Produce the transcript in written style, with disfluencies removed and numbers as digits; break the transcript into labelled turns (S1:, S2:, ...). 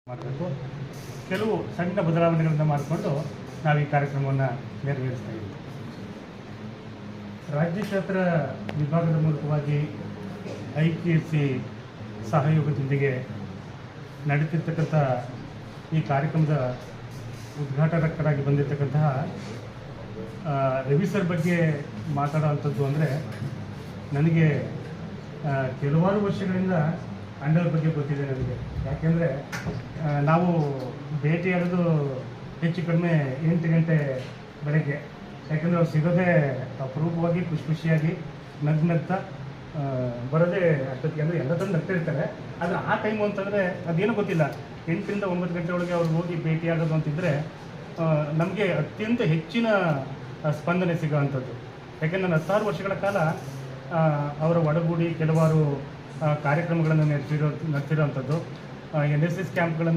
S1: ಮಾಡಬೇಕು. ಕೆಲವು ಸಣ್ಣ ಬದಲಾವಣೆಗಳನ್ನು ಮಾಡಿಕೊಂಡು ನಾವು ಈ ಕಾರ್ಯಕ್ರಮವನ್ನು ನೆರವೇರಿಸ್ತಾ ಇದ್ದೀವಿ. ರಾಜ್ಯ ಕ್ಷೇತ್ರ ವಿಭಾಗದ ಮೂಲಕವಾಗಿ IPSC ಸಹಯೋಗದೊಂದಿಗೆ ನಡೀತಿರ್ತಕ್ಕಂಥ ಈ ಕಾರ್ಯಕ್ರಮದ ಉದ್ಘಾಟಕರಾಗಿ ಬಂದಿರತಕ್ಕಂತಹ ರವಿ ಸರ್ ಬಗ್ಗೆ ಮಾತಾಡೋವಂಥದ್ದು ಅಂದರೆ, ನನಗೆ ಕೆಲವಾರು ವರ್ಷಗಳಿಂದ ಅಣ್ಣವ್ರ ಬಗ್ಗೆ ಗೊತ್ತಿದೆ ನನಗೆ. ಯಾಕೆಂದರೆ ನಾವು ಭೇಟಿಯಾಗೋದು ಹೆಚ್ಚು ಕಡಿಮೆ 8 ಗಂಟೆ ಬೆಳಗ್ಗೆ. ಯಾಕೆಂದರೆ ಅವ್ರು ಸಿಗೋದೇ ಅಪರೂಪವಾಗಿ ಖುಷಿಯಾಗಿ ನಗ್ನಗ್ತಾ ಬರೋದೇ ಅಷ್ಟೊತ್ತಿಗೆ. ಅಂದರೆ ಎಲ್ಲ ತಂದು ನಗ್ತಾ ಇರ್ತಾರೆ. ಆದರೆ ಆ ಟೈಮು ಅಂತಂದರೆ ಅದೇನೋ ಗೊತ್ತಿಲ್ಲ, 8 ರಿಂದ 9 ಗಂಟೆ ಒಳಗೆ ಅವ್ರು ಹೋಗಿ ಭೇಟಿಯಾಗೋದು ಅಂತಿದ್ದರೆ ನಮಗೆ ಅತ್ಯಂತ ಹೆಚ್ಚಿನ ಸ್ಪಂದನೆ ಸಿಗೋವಂಥದ್ದು. ಯಾಕೆಂದರೆ ನಾನು 10 ವರ್ಷಗಳ ಕಾಲ ಅವರ ಒಡಗೂಡಿ ಕೆಲವಾರು ಕಾರ್ಯಕ್ರಮಗಳನ್ನು ನಡೆಸಿರೋವಂಥದ್ದು. NSS ಕ್ಯಾಂಪ್ಗಳನ್ನು